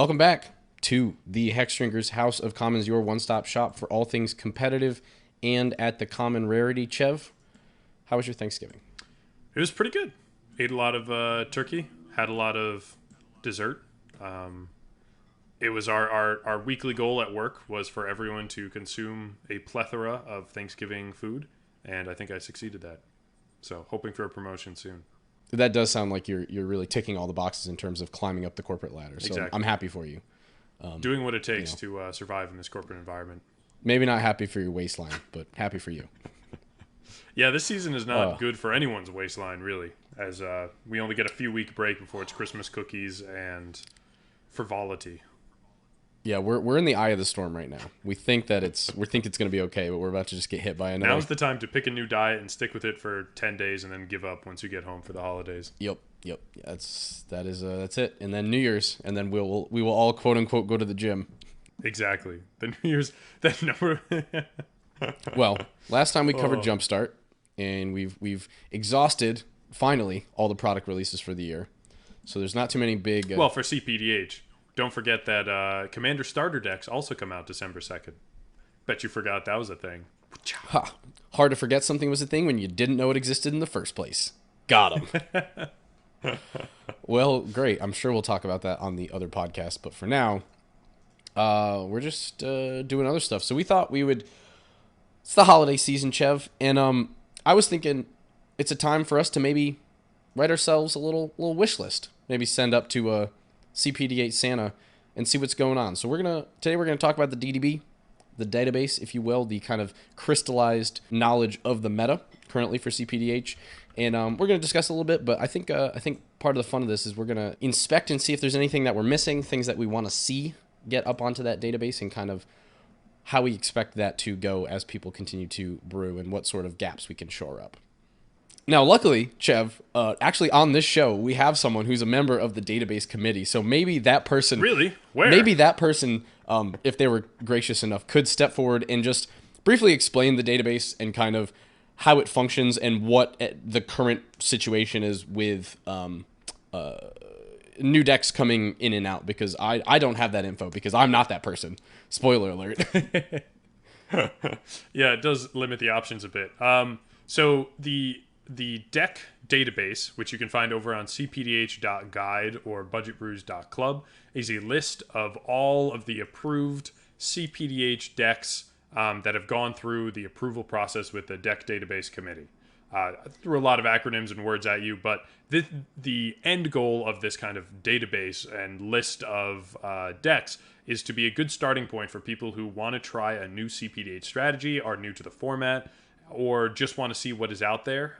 Welcome back to the Hex Drinkers House of Commons, your one-stop shop for all things competitive and at the common rarity. Chev, how was your Thanksgiving? It was pretty good. Ate a lot of turkey, had a lot of dessert. It was our weekly goal at work was for everyone to consume a plethora of Thanksgiving food, and I think I succeeded that. So hoping for a promotion soon. That does sound like you're really ticking all the boxes in terms of climbing up the corporate ladder. So Exactly. I'm happy for you. Doing what it takes to survive in this corporate environment. Maybe not happy for your waistline, but happy for you. Yeah, this season is not good for anyone's waistline, really, as we only get a few week break before it's Christmas cookies and frivolity. Yeah, we're in the eye of the storm right now. We think it's going to be okay, but we're about to just get hit by another. Now's the time to pick a new diet and stick with it for 10 days and then give up once you get home for the holidays. Yep. That's it. And then New Year's, and then we will all quote unquote go to the gym. Exactly. The New Year's that number. Well, last time we covered Jumpstart, and we've exhausted finally all the product releases for the year. So there's not too many big. Well, for cPDH. Don't forget that Commander starter decks also come out December 2nd. Bet you forgot that was a thing. Ha. Hard to forget something was a thing when you didn't know it existed in the first place. Got him. Well, great. I'm sure we'll talk about that on the other podcast. But for now, we're just doing other stuff. So we thought we would... It's the holiday season, Chev. And I was thinking it's a time for us to maybe write ourselves a little wish list. Maybe send up to... cPDH Santa and see what's going on. So today we're gonna talk about the DDB, the database, if you will, the kind of crystallized knowledge of the meta currently for cPDH, and we're gonna discuss a little bit. But I think part of the fun of this is we're gonna inspect and see if there's anything that we're missing, things that we want to see get up onto that database, and kind of how we expect that to go as people continue to brew, and what sort of gaps we can shore up. Now, luckily, Chev, actually on this show, we have someone who's a member of the database committee. So maybe that person... Really? Where? Maybe that person, if they were gracious enough, could step forward and just briefly explain the database and kind of how it functions and what the current situation is with new decks coming in and out. Because I don't have that info because I'm not that person. Spoiler alert. Yeah, it does limit the options a bit. So the deck database, which you can find over on cpdh.guide or budgetbrews.club, is a list of all of the approved cPDH decks that have gone through the approval process with the deck database committee. I threw a lot of acronyms and words at you, but the end goal of this kind of database and list of decks is to be a good starting point for people who want to try a new cPDH strategy, are new to the format, or just want to see what is out there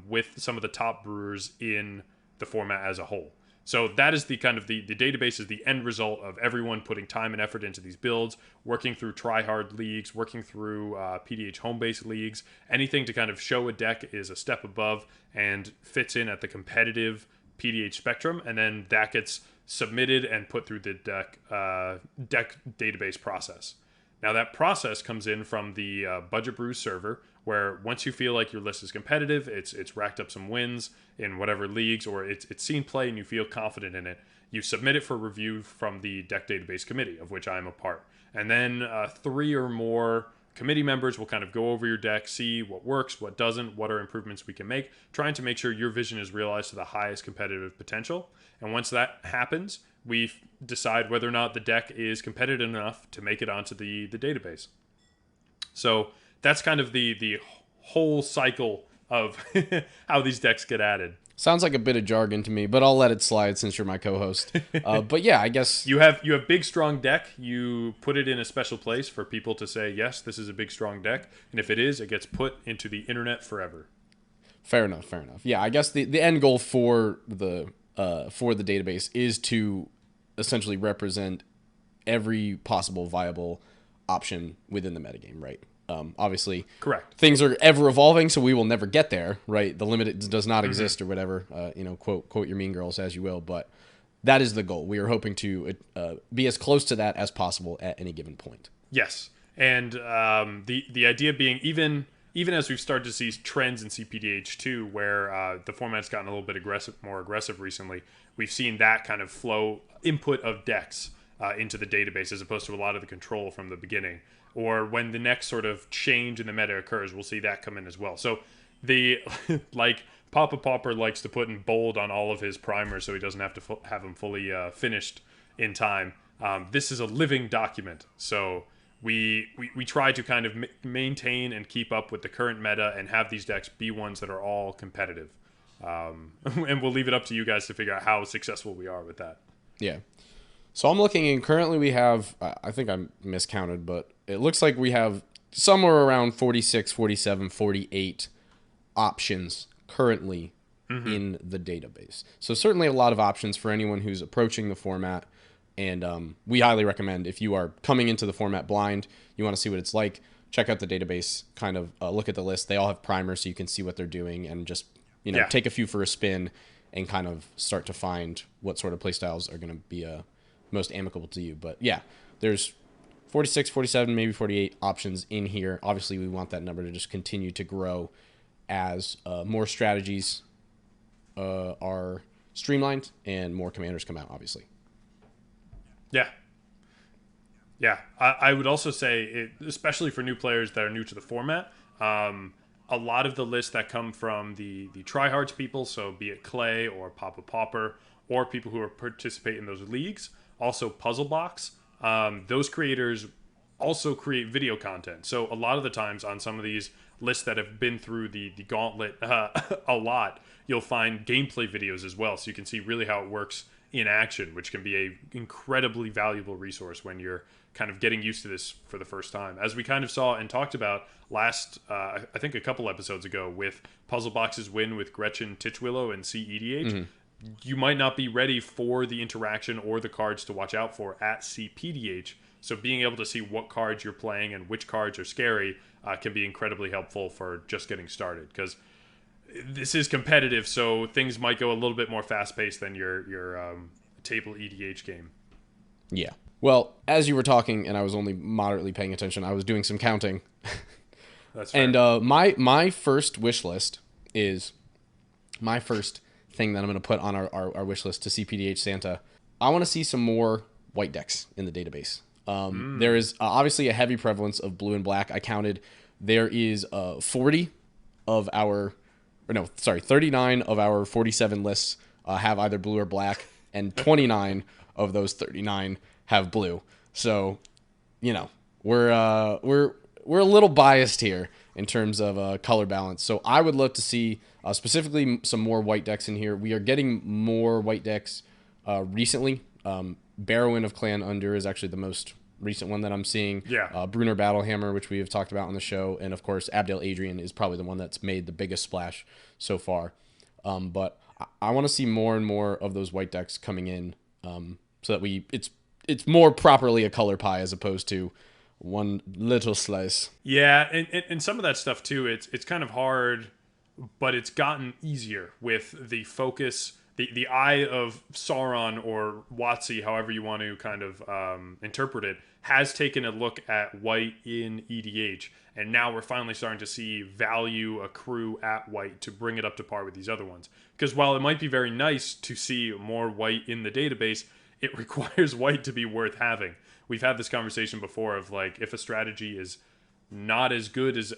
with some of the top brewers in the format as a whole. So that is the kind of the database is the end result of everyone putting time and effort into these builds, working through try-hard leagues, working through PDH home-based leagues, anything to kind of show a deck is a step above and fits in at the competitive PDH spectrum, and then that gets submitted and put through the deck database process. Now that process comes in from the Budget Brews server, where once you feel like your list is competitive, it's racked up some wins in whatever leagues, or it's seen play and you feel confident in it, you submit it for review from the deck database committee, of which I am a part. And then 3 or more committee members will kind of go over your deck, see what works, what doesn't, what are improvements we can make, trying to make sure your vision is realized to the highest competitive potential. And once that happens, we decide whether or not the deck is competitive enough to make it onto the database. So that's kind of the whole cycle of how these decks get added. Sounds like a bit of jargon to me, but I'll let it slide since you're my co-host. But yeah, I guess... You have big, strong deck. You put it in a special place for people to say, yes, this is a big, strong deck. And if it is, it gets put into the internet forever. Fair enough. Yeah, I guess the end goal for the database is to essentially represent every possible viable option within the metagame, right? Obviously, correct. Things are ever evolving, so we will never get there, right? The limit does not exist, or whatever. Quote your mean girls as you will, but that is the goal. We are hoping to be as close to that as possible at any given point. Yes, and the idea being even as we've started to see trends in cPDH 2, where the format's gotten a little bit more aggressive recently, we've seen that kind of flow input of decks into the database, as opposed to a lot of the control from the beginning. Or when the next sort of change in the meta occurs, we'll see that come in as well. So the like Papa Pauper likes to put in bold on all of his primers so he doesn't have to have them fully finished in time. This is a living document, so we try to kind of maintain and keep up with the current meta and have these decks be ones that are all competitive. And we'll leave it up to you guys to figure out how successful we are with that. Yeah. So I'm looking, and currently we have, I think I miscounted, but it looks like we have somewhere around 46, 47, 48 options currently in the database. So certainly a lot of options for anyone who's approaching the format. And we highly recommend, if you are coming into the format blind, you want to see what it's like, check out the database, kind of look at the list. They all have primers so you can see what they're doing, and just, take a few for a spin and kind of start to find what sort of playstyles are going to be most amicable to you. But yeah, there's 46, 47, maybe 48 options in here. Obviously, we want that number to just continue to grow as more strategies are streamlined and more commanders come out, obviously. Yeah. Yeah. I would also say, especially for new players that are new to the format, a lot of the lists that come from the tryhards people, so be it Clay or Papa Pauper, or people who are participate in those leagues, also Puzzlebox, those creators also create video content. So a lot of the times on some of these lists that have been through the gauntlet a lot, you'll find gameplay videos as well, so you can see really how it works in action, which can be a incredibly valuable resource when you're kind of getting used to this for the first time. As we kind of saw and talked about last, I think a couple episodes ago, with Puzzlebox's win with Gretchen Titchwillow and cEDH, you might not be ready for the interaction or the cards to watch out for at cPDH. So being able to see what cards you're playing and which cards are scary can be incredibly helpful for just getting started, because this is competitive, so things might go a little bit more fast-paced than your table EDH game. Yeah. Well, as you were talking, and I was only moderately paying attention, I was doing some counting. That's fair. And my first wish list is my first thing that I'm going to put on our wish list to cPDH Santa. I want to see some more white decks in the database. There is obviously a heavy prevalence of blue and black. I counted there is 39 of our 47 lists have either blue or black, and 29 of those 39 have blue. So, we're a little biased here in terms of color balance. So I would love to see specifically some more white decks in here. We are getting more white decks recently. Barrowin of Clan Under is actually the most recent one that I'm seeing. Yeah. Brunner Battlehammer, which we have talked about on the show, and of course Abdel Adrian is probably the one that's made the biggest splash so far. But I want to see more and more of those white decks coming in, so that it's more properly a color pie as opposed to one little slice. Yeah, and some of that stuff too, it's kind of hard, but it's gotten easier with the focus. The Eye of Sauron, or WotC, however you want to kind of interpret it, has taken a look at white in EDH, and now we're finally starting to see value accrue at white to bring it up to par with these other ones. Because while it might be very nice to see more white in the database, it requires white to be worth having. We've had this conversation before of, like, if a strategy is not as good as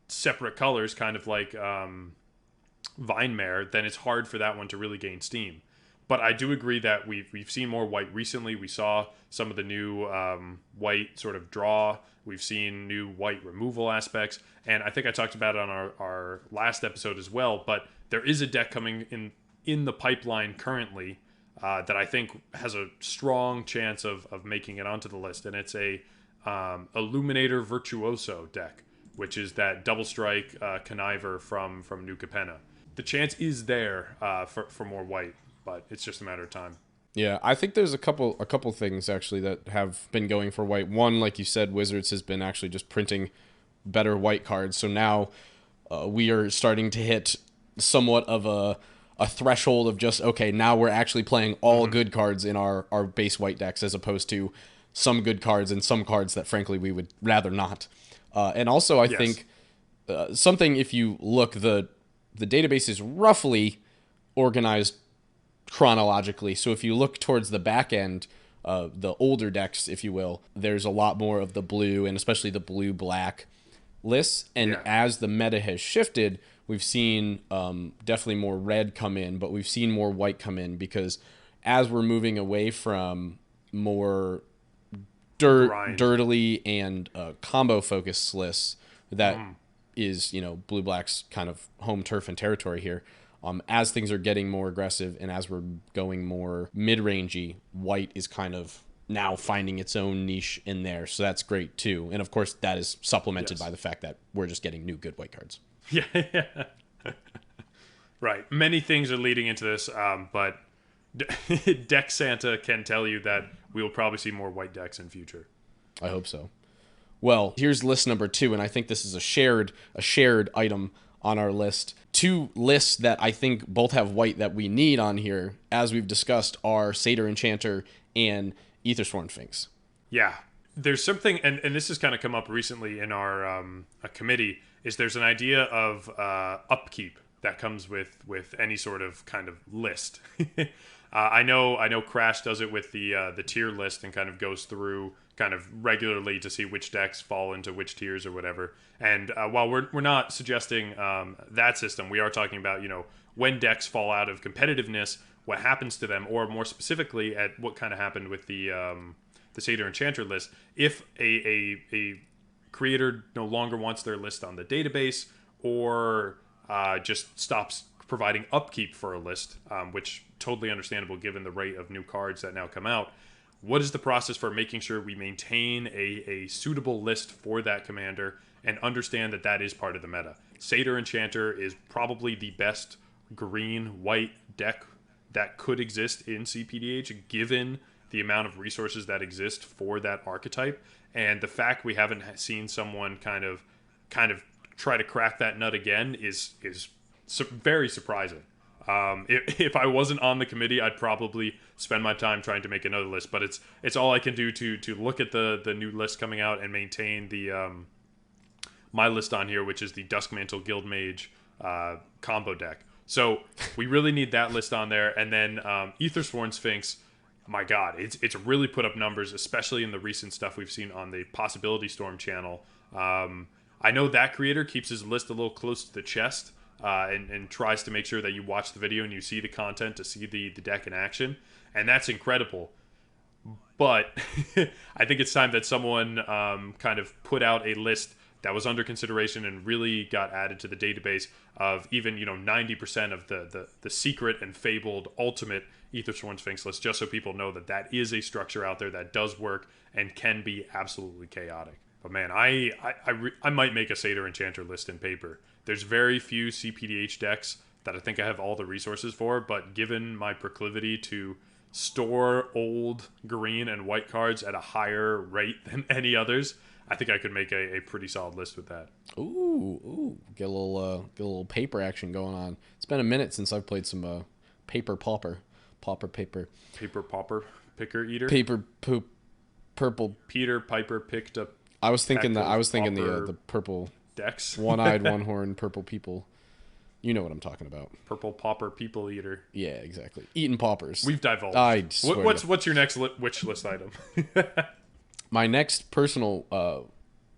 separate colors, kind of like Vinemare, then it's hard for that one to really gain steam. But I do agree that we've seen more white recently. We saw some of the new white sort of draw. We've seen new white removal aspects. And I think I talked about it on our last episode as well. But there is a deck coming in the pipeline currently that I think has a strong chance of making it onto the list. And it's a Illuminator Virtuoso deck, which is that double strike conniver from New Capenna. The chance is there for more white, but it's just a matter of time. Yeah, I think there's a couple things actually that have been going for white. One, like you said, Wizards has been actually just printing better white cards. So now we are starting to hit somewhat of a threshold of just, okay, now we're actually playing all good cards in our base white decks, as opposed to some good cards and some cards that frankly we would rather not. And also I think something, if you look, the database is roughly organized chronologically. So if you look towards the back end, the older decks, if you will, there's a lot more of the blue and especially the blue-black lists. And as the meta has shifted, we've seen definitely more red come in, but we've seen more white come in because as we're moving away from more dirtily and combo-focused lists that is, blue-black's kind of home turf and territory here. As things are getting more aggressive and as we're going more mid-rangey, white is kind of now finding its own niche in there. So that's great too. And of course that is supplemented by the fact that we're just getting new good white cards. Yeah. Right. Many things are leading into this, but Deck Santa can tell you that we will probably see more white decks in future. I hope so. Well, here's list number 2, and I think this is a shared item on our list. 2 lists that I think both have white that we need on here, as we've discussed, are Satyr Enchanter and Aethersworn Sphinx. Yeah. There's something, and this has kind of come up recently in our a committee, is there's an idea of upkeep that comes with any sort of kind of list. I know Crash does it with the tier list and kind of goes through kind of regularly to see which decks fall into which tiers or whatever. And while we're not suggesting that system, we are talking about, when decks fall out of competitiveness, what happens to them, or more specifically at what kind of happened with the Satyr Enchanter list. If a creator no longer wants their list on the database or just stops providing upkeep for a list, which totally understandable given the rate of new cards that now come out. What is the process for making sure we maintain a suitable list for that commander and understand that that is part of the meta? Satyr Enchanter is probably the best green-white deck that could exist in cPDH given the amount of resources that exist for that archetype. And the fact we haven't seen someone kind of try to crack that nut again is very surprising. If I wasn't on the committee, I'd probably spend my time trying to make another list, but it's all I can do to look at the new list coming out and maintain the my list on here, which is the Duskmantle Guildmage combo deck. So we really need that list on there. And then Aethersworn Sphinx, my God, it's really put up numbers, especially in the recent stuff we've seen on the Possibility Storm channel. I know that creator keeps his list a little close to the chest. And tries to make sure that you watch the video and you see the content to see the deck in action. And that's incredible. But I think it's time that someone kind of put out a list that was under consideration and really got added to the database of even 90% of the secret and fabled ultimate Aethersworn Sphinx list, just so people know that is a structure out there that does work and can be absolutely chaotic. But man, I might make a Satyr Enchanter list in paper. There's very few cPDH decks that I think I have all the resources for, but given my proclivity to store old green and white cards at a higher rate than any others, I think I could make a pretty solid list with that. Ooh, get a little paper action going on. It's been a minute since I've played some paper pauper paper. Paper pauper, picker eater. Paper poop, purple. Peter Piper picked up. I was thinking the purple decks. One-eyed, one-horned, purple people. You know what I'm talking about. Purple pauper people eater. Yeah, exactly. Eating paupers. We've divulged. I swear what's your next wish list item? My next personal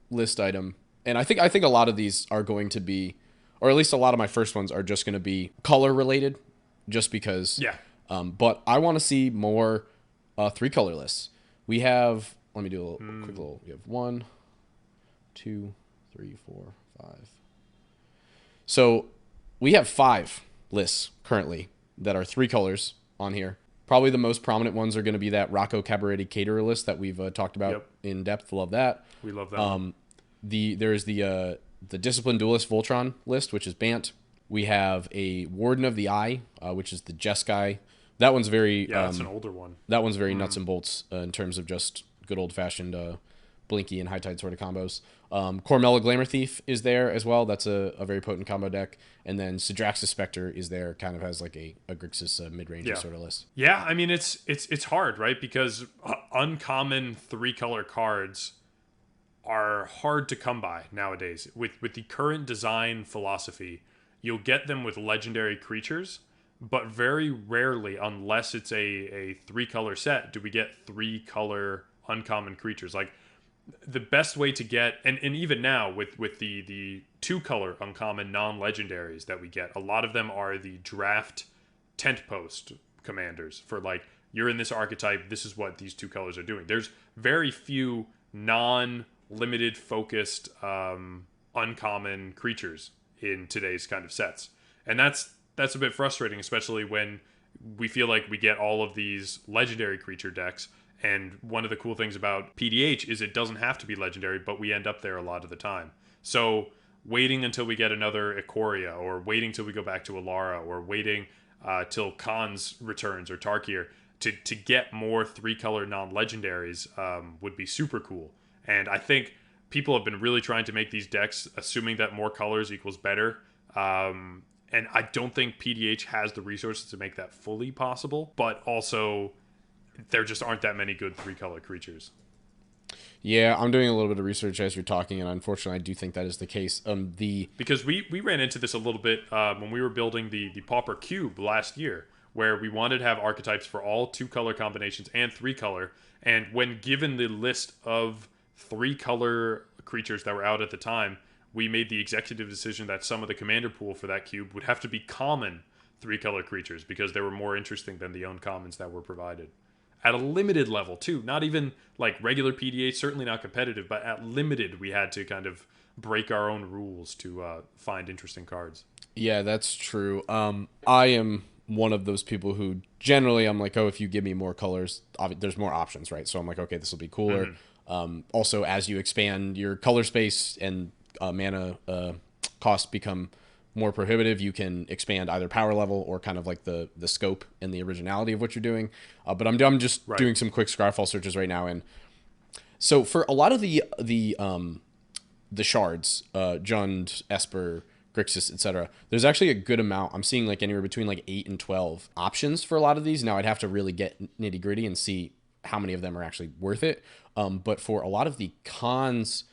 list item, and I think a lot of these are going to be, or at least a lot of my first ones are just going to be color related, just because. Yeah. But I want to see more 3-color lists. We have. Let me do a quick little. We have 1, 2, 3, 4, 5. So we have 5 lists currently that are 3 colors on here. Probably the most prominent ones are going to be that Rocco Cabaretti Caterer list that we've talked about in depth. Love that. We love that. There's the Disciplined Duelist Voltron list, which is Bant. We have a Warden of the Eye, which is the Jeskai. That one's very... that's an older one. That one's very nuts and bolts in terms of just good old-fashioned Blinky and High Tide sort of combos. Cormella Glamour Thief is there as well. That's a very potent combo deck. And then Sidraxis Spectre is there, kind of has like a Grixis mid-range sort of list. Yeah, I mean, it's hard, right? Because uncommon 3-color cards are hard to come by nowadays. With the current design philosophy, you'll get them with legendary creatures, but very rarely, unless it's a 3-color set, do we get 3-color uncommon creatures. Like, the best way to get, and even now with the 2-color uncommon non-legendaries that we get, a lot of them are the draft tent post commanders for, like, you're in this archetype, this is what these 2 colors are doing. There's very few non-limited focused uncommon creatures in today's kind of sets, and that's a bit frustrating, especially when we feel like we get all of these legendary creature decks. And one of the cool things about PDH is it doesn't have to be legendary, but we end up there a lot of the time. So waiting until we get another Ikoria, or waiting till we go back to Alara, or waiting till Khan's returns, or Tarkir, to get more 3-color non-legendaries would be super cool. And I think people have been really trying to make these decks assuming that more colors equals better. And I don't think PDH has the resources to make that fully possible, but also there just aren't that many good 3-color creatures. Yeah, I'm doing a little bit of research as you're talking, and unfortunately I do think that is the case. Because we ran into this a little bit when we were building the Pauper Cube last year, where we wanted to have archetypes for all 2-color combinations and 3-color, and when given the list of 3-color creatures that were out at the time, we made the executive decision that some of the commander pool for that cube would have to be common 3-color creatures, because they were more interesting than the uncommons that were provided. At a limited level, too. Not even like regular PDH, certainly not competitive, but at limited, we had to kind of break our own rules to find interesting cards. Yeah, that's true. I am one of those people who generally, I'm like, oh, if you give me more colors, there's more options, right? So I'm like, okay, this will be cooler. Also, as you expand your color space and mana costs become more prohibitive, you can expand either power level or kind of like the scope and the originality of what you're doing. But I'm just doing some quick Scryfall searches right now, and so for a lot of the shards, Jund, Esper, Grixis, etc., there's actually a good amount. I'm seeing like anywhere between like 8 and 12 options for a lot of these. Now I'd have to really get nitty gritty and see how many of them are actually worth it. But for a lot of the cons,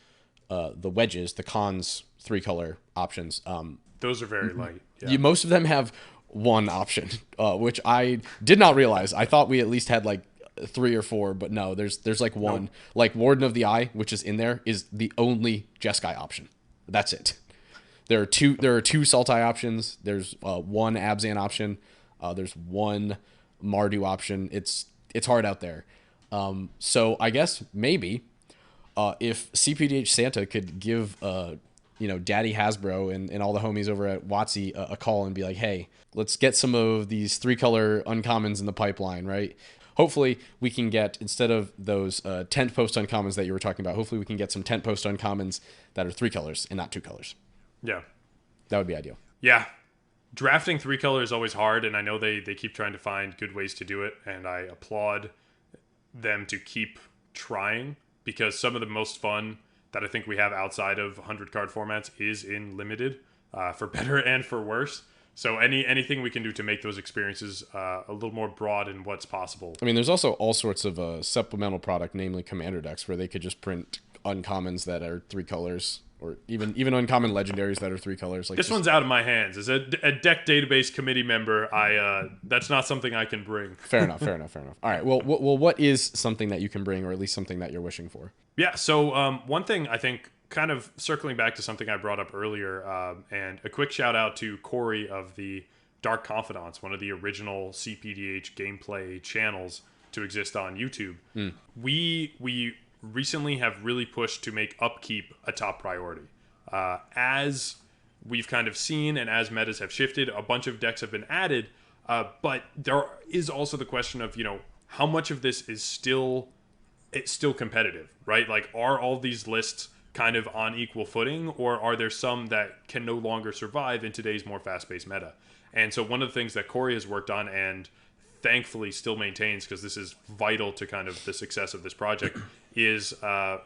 the wedges, the cons 3-color options, those are very light. Yeah. Most of them have one option, which I did not realize. I thought we at least had like 3 or 4, but no, there's like one. Nope. Like Warden of the Eye, which is in there, is the only Jeskai option. That's it. There are two Sultai options. There's one Abzan option. There's one Mardu option. It's hard out there. So I guess maybe if cPDH Santa could give Daddy Hasbro and all the homies over at WotC a call and be like, hey, let's get some of these 3-color uncommons in the pipeline, right? Hopefully we can get, instead of those tent post uncommons that you were talking about, hopefully we can get some tent post uncommons that are 3 colors and not 2 colors. Yeah. That would be ideal. Yeah. Drafting 3-color is always hard, and I know they keep trying to find good ways to do it, and I applaud them to keep trying, because some of the most fun that I think we have outside of 100-card formats is in limited, for better and for worse. So anything we can do to make those experiences a little more broad in what's possible. I mean, there's also all sorts of supplemental product, namely commander decks, where they could just print uncommons that are 3 colors, or even uncommon legendaries that are 3 colors. Like this one's out of my hands. As a deck database committee member, that's not something I can bring. Fair enough. All right. Well, what is something that you can bring, or at least something that you're wishing for? Yeah. So one thing I think, kind of circling back to something I brought up earlier, and a quick shout out to Corey of the Dark Confidants, one of the original cPDH gameplay channels to exist on YouTube. We recently have really pushed to make upkeep a top priority. As we've kind of seen, and as metas have shifted, a bunch of decks have been added, but there is also the question of, how much of this is still competitive, right? Like, are all these lists kind of on equal footing, or are there some that can no longer survive in today's more fast-paced meta? And so one of the things that Corey has worked on, and thankfully still maintains, because this is vital to kind of the success of this project, is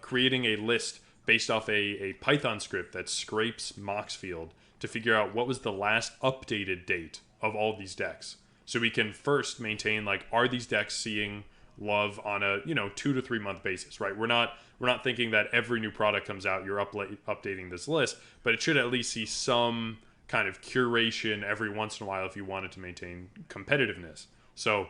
creating a list based off a Python script that scrapes Moxfield to figure out what was the last updated date of all these decks. So we can first maintain, like, are these decks seeing love on a 2 to 3 month basis, right? We're not thinking that every new product comes out, you're updating this list, but it should at least see some kind of curation every once in a while if you wanted to maintain competitiveness. So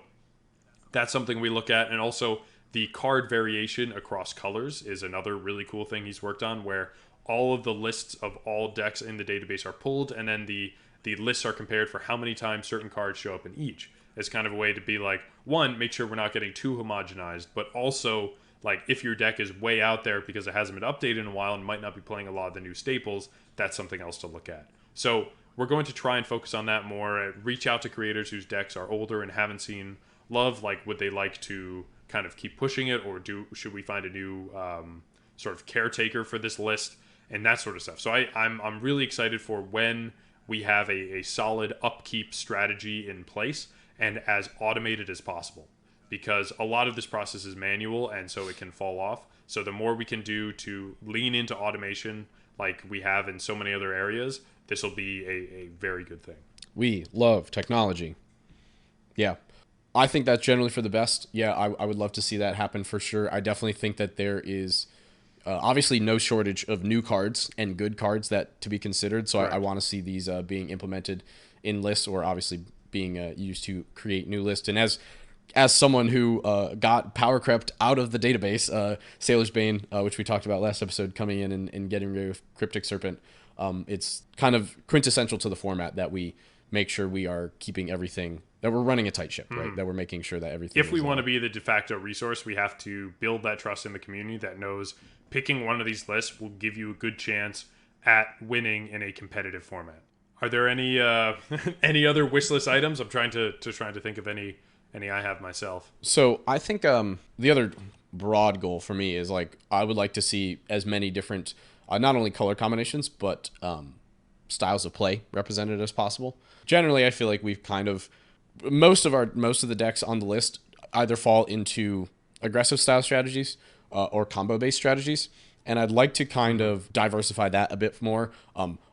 that's something we look at. And also the card variation across colors is another really cool thing he's worked on, where all of the lists of all decks in the database are pulled, and then the lists are compared for how many times certain cards show up in each. It's kind of a way to be like, one, make sure we're not getting too homogenized, but also, like, if your deck is way out there because it hasn't been updated in a while and might not be playing a lot of the new staples, that's something else to look at. So we're going to try and focus on that more, reach out to creators whose decks are older and haven't seen love. Like, would they like to kind of keep pushing it, or should we find a new sort of caretaker for this list, and that sort of stuff. So I'm really excited for when we have a solid upkeep strategy in place and as automated as possible, because a lot of this process is manual, and so it can fall off. So the more we can do to lean into automation like we have in so many other areas, this will be a very good thing. We love technology. Yeah. I think that's generally for the best. Yeah, I would love to see that happen for sure. I definitely think that there is obviously no shortage of new cards and good cards that to be considered. So I want to see these being implemented in lists, or obviously being used to create new lists. And as someone who got power crept out of the database, Sailor's Bane, which we talked about last episode, coming in and getting rid of Cryptic Serpent, it's kind of quintessential to the format that we make sure we are keeping everything, that we're running a tight ship, right? That we're making sure that everything. If we want to be the de facto resource, we have to build that trust in the community that knows picking one of these lists will give you a good chance at winning in a competitive format. Are there any any other wish list items? I'm trying to think of any I have myself. So I think the other broad goal for me is, like, I would like to see as many different not only color combinations but styles of play represented as possible. Generally, I feel like we've kind of most of the decks on the list either fall into aggressive style strategies or combo based strategies, and I'd like to kind of diversify that a bit more.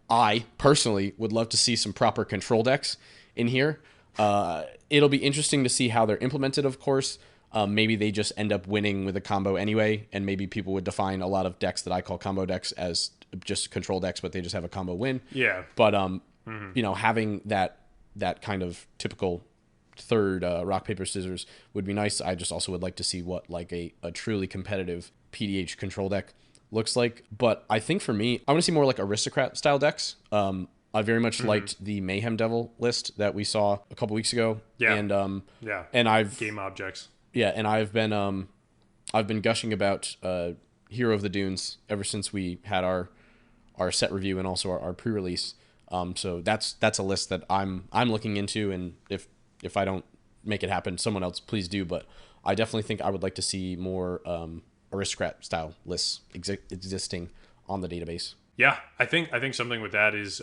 I personally would love to see some proper control decks in here. It'll be interesting to see how they're implemented, of course. Maybe they just end up winning with a combo anyway, and maybe people would define a lot of decks that I call combo decks as just control decks, but they just have a combo win. Yeah. But you know, having that kind of typical third rock paper scissors would be nice. I just also would like to see what like a truly competitive PDH control deck looks like. But I think for me, I want to see more like aristocrat style decks. I very much liked the Mayhem Devil list that we saw a couple weeks ago. Yeah. And I've game objects. Yeah, and I've been gushing about Hero of the Dunes ever since we had our set review and also our pre-release. So that's a list that I'm looking into, and if I don't make it happen, someone else please do. But I definitely think I would like to see more aristocrat style lists existing on the database. Yeah, I think something with that is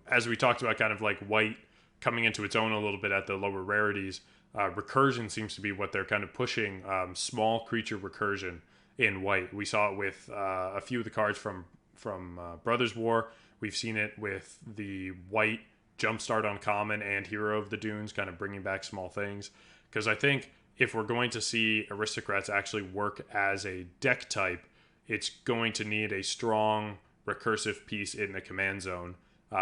as we talked about, kind of like white coming into its own a little bit at the lower rarities. Recursion seems to be what they're kind of pushing. Small creature recursion in white. We saw it with a few of the cards from Brothers War. We've seen it with the white Jumpstart on common and Hero of the Dunes, kind of bringing back small things. Because I think if we're going to see aristocrats actually work as a deck type, it's going to need a strong recursive piece in the command zone,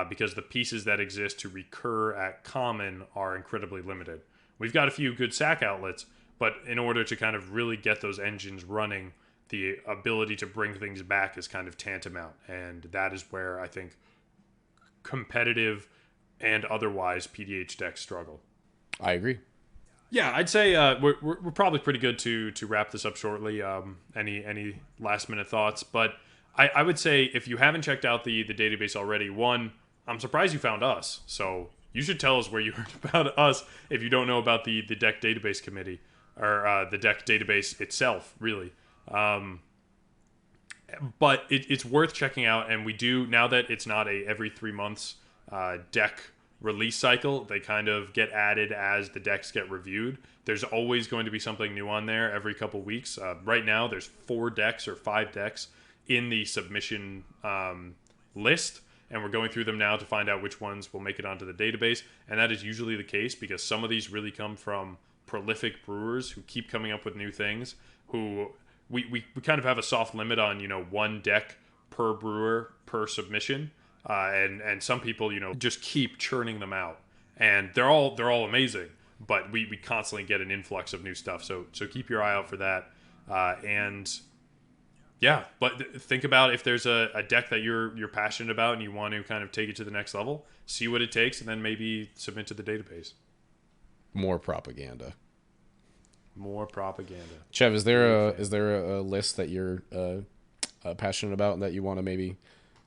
because the pieces that exist to recur at common are incredibly limited. We've got a few good sack outlets, but in order to kind of really get those engines running, the ability to bring things back is kind of tantamount. And that is where I think competitive and otherwise PDH decks struggle. I agree. Yeah, I'd say we're probably pretty good to wrap this up shortly. Any last minute thoughts? But I would say if you haven't checked out the database already, one, I'm surprised you found us. So you should tell us where you heard about us if you don't know about the deck database committee, or the deck database itself, really. But it's worth checking out, and we do, now that it's not a every 3 months deck release cycle, they kind of get added as the decks get reviewed. There's always going to be something new on there every couple weeks. Right now, there's 4 decks or 5 decks in the submission list, and we're going through them now to find out which ones will make it onto the database. And that is usually the case because some of these really come from prolific brewers who keep coming up with new things, who we kind of have a soft limit on, 1 deck per brewer per submission. and some people, just keep churning them out, and they're all amazing. But we constantly get an influx of new stuff, so keep your eye out for that. And yeah, but think about if there's a deck that you're passionate about and you want to kind of take it to the next level, see what it takes, and then maybe submit to the database. More propaganda. More propaganda. Chev, is there a list that you're passionate about and that you want to maybe,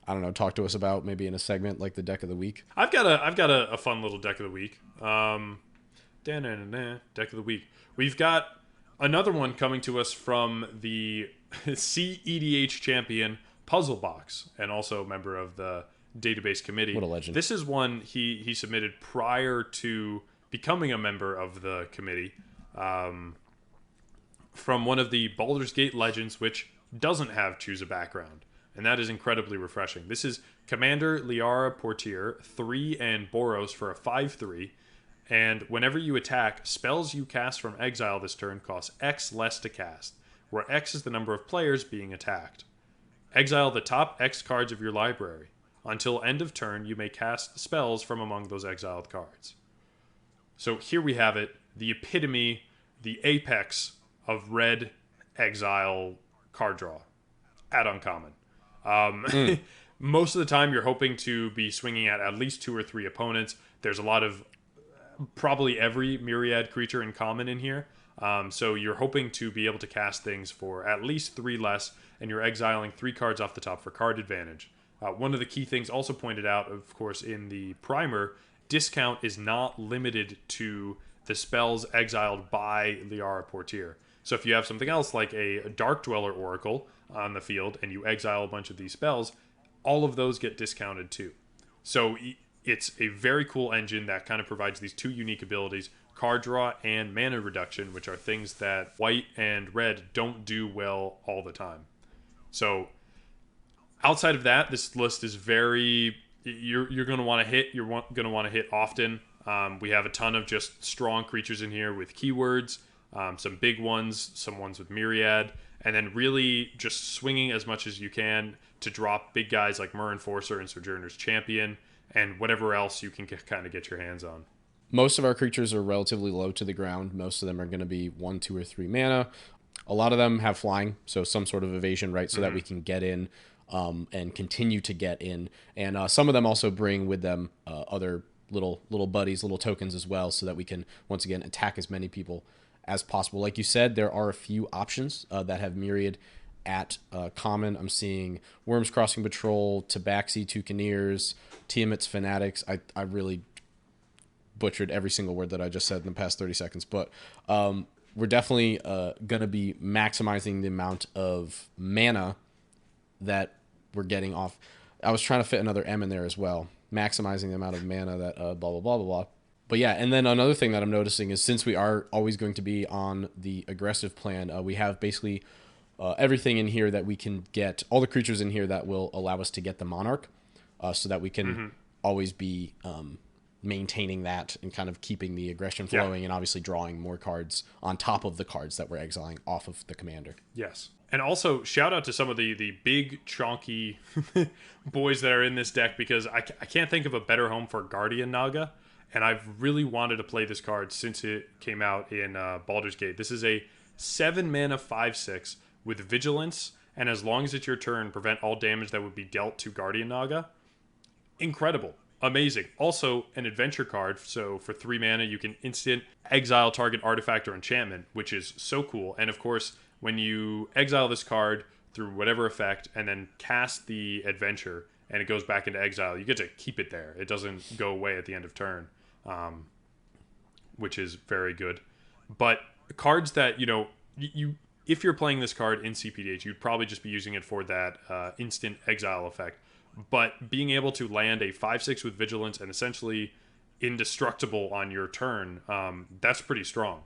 I don't know, talk to us about maybe in a segment like the deck of the week? I've got a fun little deck of the week. Deck of the week. We've got another one coming to us from the cEDH champion Puzzlebox, and also a member of the database committee. What a legend. This is one he submitted prior to becoming a member of the committee, from one of the Baldur's Gate legends, which doesn't have choose a background, and that is incredibly refreshing. This is Commander Liara Portyr, 3 and Boros for a 5/3, and whenever you attack, spells you cast from exile this turn cost X less to cast, where X is the number of players being attacked. Exile the top X cards of your library. Until end of turn, you may cast spells from among those exiled cards. So here we have it, the epitome, the apex of red exile card draw at uncommon. Most of the time, you're hoping to be swinging at least 2 or 3 opponents. There's a lot of probably every myriad creature in common in here. So you're hoping to be able to cast things for at least 3 less, and you're exiling 3 cards off the top for card advantage. One of the key things also pointed out, of course, in the primer, discount is not limited to the spells exiled by Liara Portyr. So if you have something else like a Dark Dweller Oracle on the field and you exile a bunch of these spells, all of those get discounted too. So it's a very cool engine that kind of provides these 2 unique abilities, card draw and mana reduction, which are things that white and red don't do well all the time. So outside of that, this list is very, you're going to want to hit, you're going to want to hit often. We have a ton of just strong creatures in here with keywords, some big ones, some ones with myriad, and then really just swinging as much as you can to drop big guys like Myr Enforcer and Sojourner's Champion, and whatever else you can kind of get your hands on. Most of our creatures are relatively low to the ground. Most of them are going to be 1, 2, or 3 mana. A lot of them have flying, so some sort of evasion, right? So that we can get in and continue to get in. And some of them also bring with them other little buddies, little tokens as well, so that we can, once again, attack as many people as possible. Like you said, there are a few options that have myriad at common. I'm seeing Worms Crossing Patrol, Tabaxi, Toucaneers, Tiamat's Fanatics. I really butchered every single word that I just said in the past 30 seconds, but we're definitely going to be maximizing the amount of mana that we're getting off. I was trying to fit another M in there as well. Maximizing the amount of mana that blah, blah, blah, blah, blah. But yeah, and then another thing that I'm noticing is since we are always going to be on the aggressive plan, we have basically everything in here that we can get, all the creatures in here that will allow us to get the Monarch, so that we can always be maintaining that and kind of keeping the aggression flowing, and obviously drawing more cards on top of the cards that we're exiling off of the commander. Yes. And also, shout out to some of the big, chonky boys that are in this deck, because I can't think of a better home for Guardian Naga, and I've really wanted to play this card since it came out in Baldur's Gate. This is a 7 mana 5/6 with Vigilance, and as long as it's your turn, prevent all damage that would be dealt to Guardian Naga. Incredible. Amazing. Also, an adventure card, so for 3 mana, you can instant exile target artifact or enchantment, which is so cool. And of course, when you exile this card through whatever effect and then cast the adventure and it goes back into exile, you get to keep it there. It doesn't go away at the end of turn, which is very good. But cards that, you if you're playing this card in cPDH, you'd probably just be using it for that instant exile effect. But being able to land a 5/6 with Vigilance and essentially indestructible on your turn, that's pretty strong.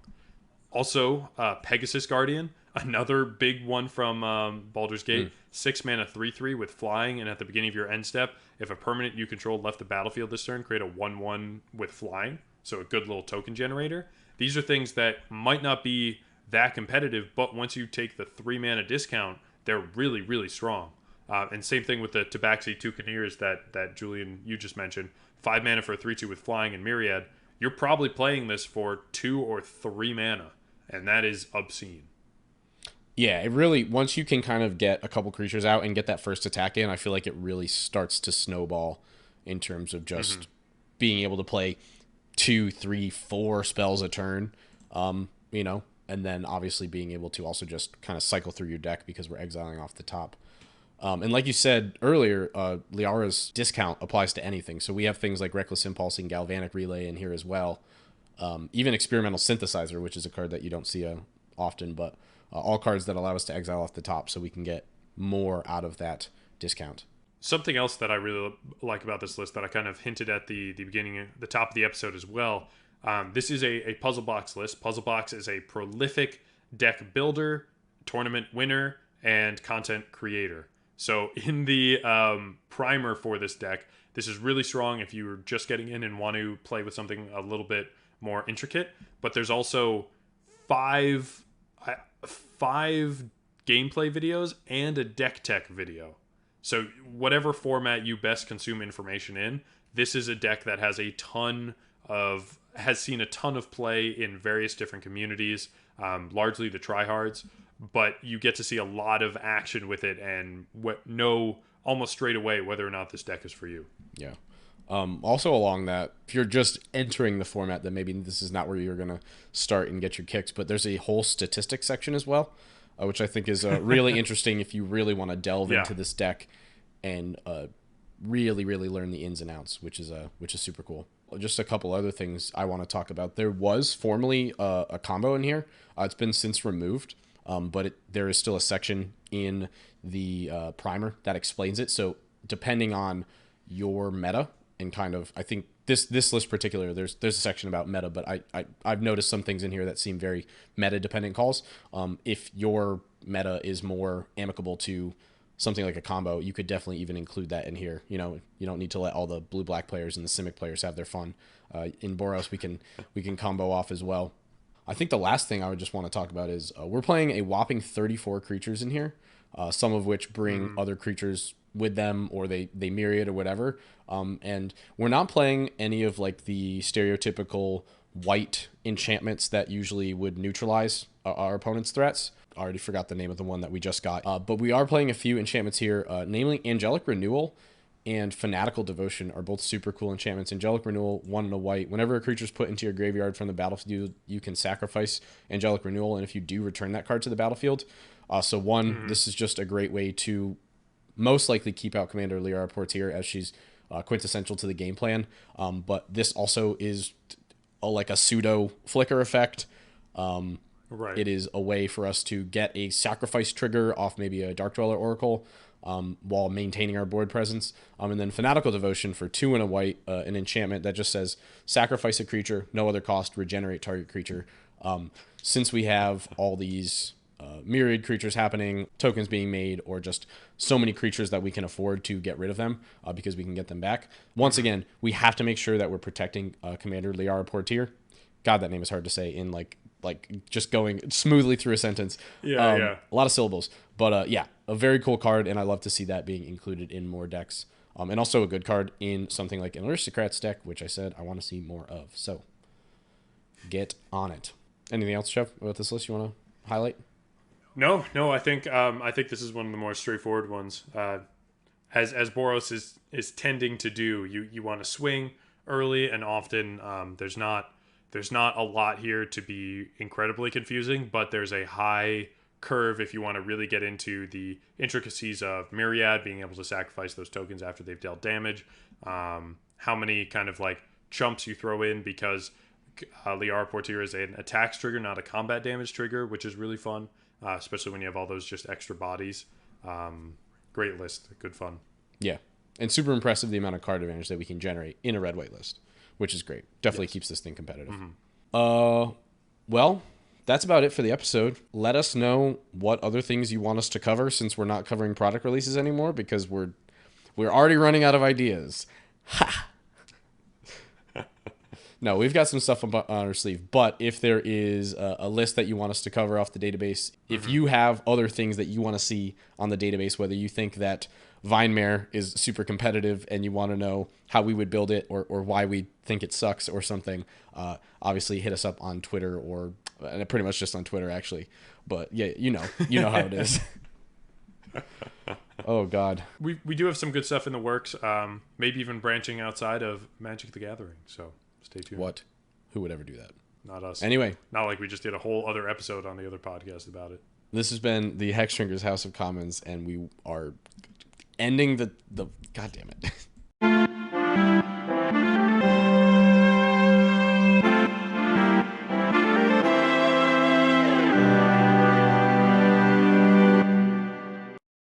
Also, Pegasus Guardian, another big one from Baldur's Gate. 6 mana 3/3 with flying, and at the beginning of your end step, if a permanent you controlled left the battlefield this turn, create a 1/1 with flying. So a good little token generator. These are things that might not be that competitive, but once you take the 3 mana discount, they're really, really strong. And same thing with the Tabaxi Toucaneers that Julian, you just mentioned. 5 mana for a 3/2 with flying and Myriad. You're probably playing this for 2 or 3 mana, and that is obscene. Yeah, it really, once you can kind of get a couple creatures out and get that first attack in, I feel like it really starts to snowball in terms of just being able to play 2, 3, 4 spells a turn, you know, and then obviously being able to also just kind of cycle through your deck because we're exiling off the top. And like you said earlier, Liara's discount applies to anything. So we have things like Reckless Impulse and Galvanic Relay in here as well. Even Experimental Synthesizer, which is a card that you don't see often, but all cards that allow us to exile off the top so we can get more out of that discount. Something else that I really like about this list that I kind of hinted at the beginning, the top of the episode as well. This is a Puzzlebox list. Puzzlebox is a prolific deck builder, tournament winner, and content creator. So in the primer for this deck, this is really strong if you're just getting in and want to play with something a little bit more intricate. But there's also five gameplay videos and a deck tech video. So whatever format you best consume information in, this is a deck that has seen a ton of play in various different communities, largely the tryhards, but you get to see a lot of action with it and know almost straight away whether or not this deck is for you. Yeah. Also along that, if you're just entering the format, then maybe this is not where you're going to start and get your kicks, but there's a whole statistics section as well, which I think is really interesting if you really want to delve into this deck and really, really learn the ins and outs, which is super cool. Just a couple other things I want to talk about. There was formerly a combo in here. It's been since removed, but there is still a section in the primer that explains it. So depending on your meta, and kind of, I think this list particular, there's a section about meta, but I've noticed some things in here that seem very meta dependent calls. If your meta is more amicable to something like a combo, you could definitely even include that in here. You know, you don't need to let all the blue-black players and the Simic players have their fun. In Boros, we can combo off as well. I think the last thing I would just want to talk about is we're playing a whopping 34 creatures in here, some of which bring other creatures with them, or they myriad or whatever. And we're not playing any of like the stereotypical white enchantments that usually would neutralize our opponent's threats. I already forgot the name of the one that we just got. But we are playing a few enchantments here, namely Angelic Renewal and Fanatical Devotion are both super cool enchantments. Angelic Renewal, 1 and a white. Whenever a creature is put into your graveyard from the battlefield, you can sacrifice Angelic Renewal, and if you do, return that card to the battlefield. This is just a great way to most likely keep out Commander Liara Portyr, as she's quintessential to the game plan. But this also is like a pseudo flicker effect. Right. It is a way for us to get a sacrifice trigger off maybe a Dark Dweller Oracle while maintaining our board presence. And then Fanatical Devotion for 2 and a white, an enchantment that just says sacrifice a creature, no other cost, regenerate target creature. Since we have all these myriad creatures happening, tokens being made, or just so many creatures that we can afford to get rid of them because we can get them back. Once again, we have to make sure that we're protecting Commander Liara Portyr. God, that name is hard to say in like just going smoothly through a sentence. A lot of syllables. But a very cool card, and I love to see that being included in more decks. And also a good card in something like an Aristocrats deck, which I said I want to see more of. So get on it. Anything else, Chev, about this list you want to highlight? No. I think this is one of the more straightforward ones. As Boros is tending to do, you want to swing early, and often there's not a lot here to be incredibly confusing, but there's a high curve if you want to really get into the intricacies of Myriad, being able to sacrifice those tokens after they've dealt damage, how many kind of like chumps you throw in, because Liara Portyr is an attacks trigger, not a combat damage trigger, which is really fun, especially when you have all those just extra bodies. Great list, good fun. Yeah, and super impressive the amount of card advantage that we can generate in a red-white list, which is great. Definitely keeps this thing competitive. Well, that's about it for the episode. Let us know what other things you want us to cover, since we're not covering product releases anymore, because we're already running out of ideas. Ha! No, we've got some stuff on our sleeve. But if there is a list that you want us to cover off the database, if you have other things that you want to see on the database, whether you think that VineMare is super competitive and you want to know how we would build it or why we think it sucks or something, obviously hit us up on Twitter or pretty much just on Twitter, actually. But yeah, you know how it is. Oh God, we do have some good stuff in the works. Maybe even branching outside of Magic the Gathering. So stay tuned. What? Who would ever do that? Not us. Anyway, not like we just did a whole other episode on the other podcast about it. This has been the Hexdrinker's House of Commons, and we are ending the. God damn it.